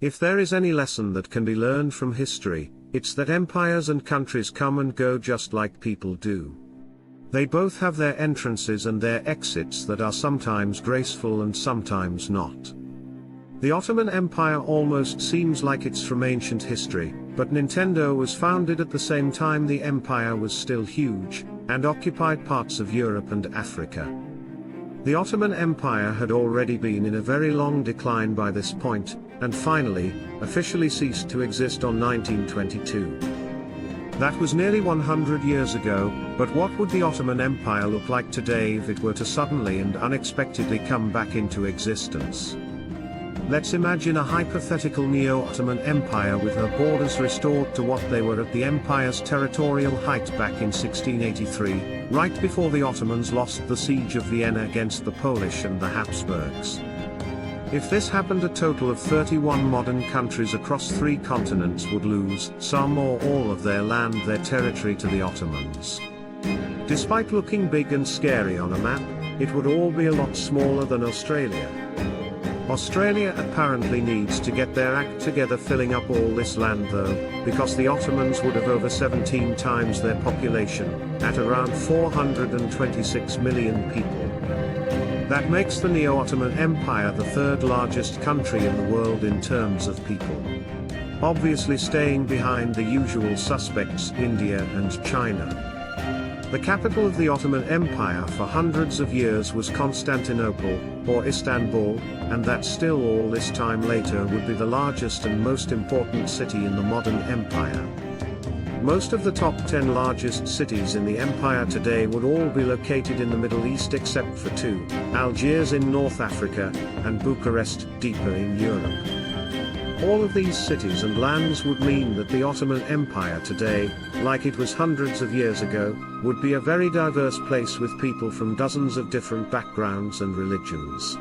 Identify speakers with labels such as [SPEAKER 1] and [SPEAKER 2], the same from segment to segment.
[SPEAKER 1] If there is any lesson that can be learned from history, it's that empires and countries come and go just like people do. They both have their entrances and their exits that are sometimes graceful and sometimes not. The Ottoman Empire almost seems like it's from ancient history, but Nintendo was founded at the same time the empire was still huge, and occupied parts of Europe and Africa. The Ottoman Empire had already been in a very long decline by this point, and finally, officially ceased to exist on 1922. That was nearly 100 years ago, but what would the Ottoman Empire look like today if it were to suddenly and unexpectedly come back into existence? Let's imagine a hypothetical Neo-Ottoman Empire with her borders restored to what they were at the empire's territorial height back in 1683, right before the Ottomans lost the siege of Vienna against the Polish and the Habsburgs. If this happened, a total of 31 modern countries across 3 continents would lose some or all of their land, their territory, to the Ottomans. Despite looking big and scary on a map, it would all be a lot smaller than Australia. Australia apparently needs to get their act together filling up all this land though, because the Ottomans would have over 17 times their population, at around 426 million people. That makes the Neo-Ottoman Empire the 3rd largest country in the world in terms of people. Obviously staying behind the usual suspects, India and China. The capital of the Ottoman Empire for hundreds of years was Constantinople, or Istanbul, and that still all this time later would be the largest and most important city in the modern empire. Most of the top 10 largest cities in the empire today would all be located in the Middle East except for 2, Algiers in North Africa, and Bucharest, deeper in Europe. All of these cities and lands would mean that the Ottoman Empire today, like it was hundreds of years ago, would be a very diverse place with people from dozens of different backgrounds and religions.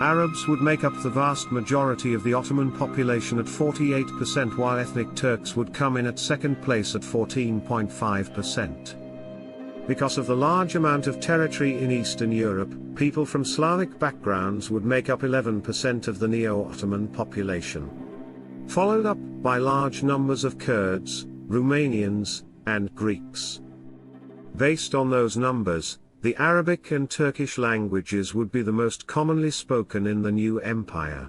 [SPEAKER 1] Arabs would make up the vast majority of the Ottoman population at 48%, while ethnic Turks would come in at second place at 14.5%. Because of the large amount of territory in Eastern Europe, people from Slavic backgrounds would make up 11% of the Neo-Ottoman population. Followed up by large numbers of Kurds, Romanians, and Greeks. Based on those numbers, the Arabic and Turkish languages would be the most commonly spoken in the new empire.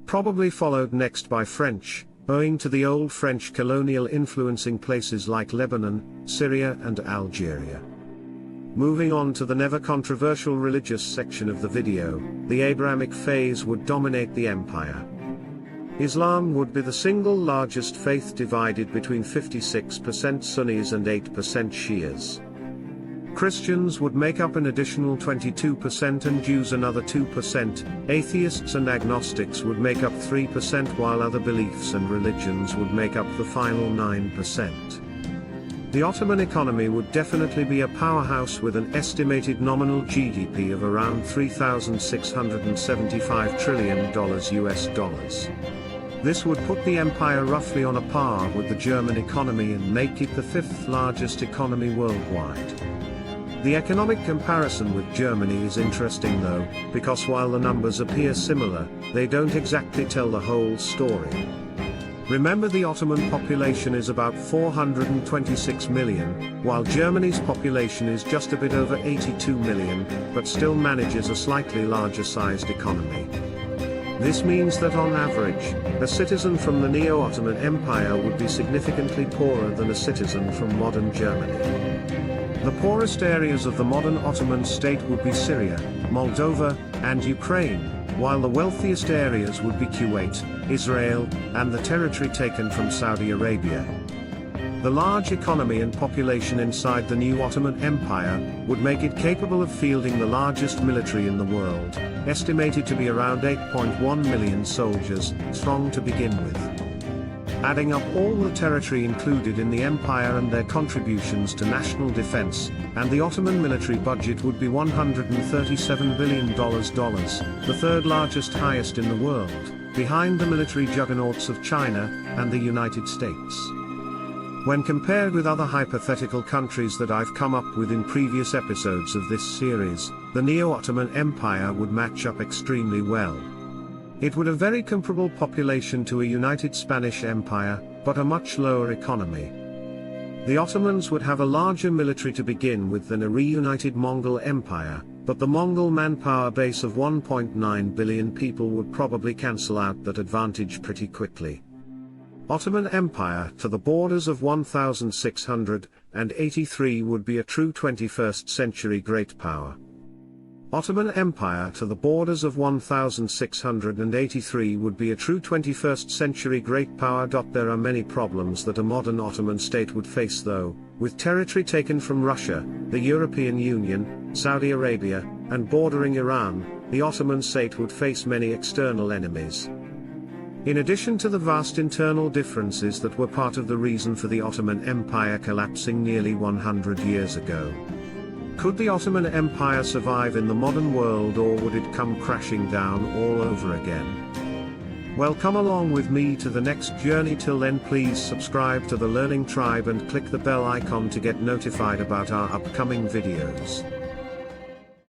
[SPEAKER 1] Probably followed next by French, owing to the old French colonial influencing places like Lebanon, Syria and Algeria. Moving on to the never controversial religious section of the video, the Abrahamic phase would dominate the empire. Islam would be the single largest faith, divided between 56% Sunnis and 8% Shias. Christians would make up an additional 22% and Jews another 2%, atheists and agnostics would make up 3%, while other beliefs and religions would make up the final 9%. The Ottoman economy would definitely be a powerhouse with an estimated nominal GDP of around $3,675 trillion US. This would put the empire roughly on a par with the German economy and make it the 5th largest economy worldwide. The economic comparison with Germany is interesting though, because while the numbers appear similar, they don't exactly tell the whole story. Remember, the Ottoman population is about 426 million, while Germany's population is just a bit over 82 million, but still manages a slightly larger sized economy. This means that on average, a citizen from the Neo-Ottoman Empire would be significantly poorer than a citizen from modern Germany. The poorest areas of the modern Ottoman state would be Syria, Moldova, and Ukraine, while the wealthiest areas would be Kuwait, Israel, and the territory taken from Saudi Arabia. The large economy and population inside the new Ottoman Empire would make it capable of fielding the largest military in the world, estimated to be around 8.1 million soldiers, strong to begin with. Adding up all the territory included in the empire and their contributions to national defense, and the Ottoman military budget would be $137 billion, the 3rd largest, highest in the world, behind the military juggernauts of China and the United States. When compared with other hypothetical countries that I've come up with in previous episodes of this series, the Neo-Ottoman Empire would match up extremely well. It would have a very comparable population to a united Spanish Empire, but a much lower economy. The Ottomans would have a larger military to begin with than a reunited Mongol Empire, but the Mongol manpower base of 1.9 billion people would probably cancel out that advantage pretty quickly. Ottoman Empire to the borders of 1683 would be a true 21st century great power. Ottoman Empire to the borders of 1683 would be a true 21st century great power. There are many problems that a modern Ottoman state would face though, with territory taken from Russia, the European Union, Saudi Arabia, and bordering Iran, the Ottoman state would face many external enemies. In addition to the vast internal differences that were part of the reason for the Ottoman Empire collapsing nearly 100 years ago. Could the Ottoman Empire survive in the modern world, or would it come crashing down all over again? Well, come along with me to the next journey. Till then, please subscribe to the Learning Tribe and click the bell icon to get notified about our upcoming videos.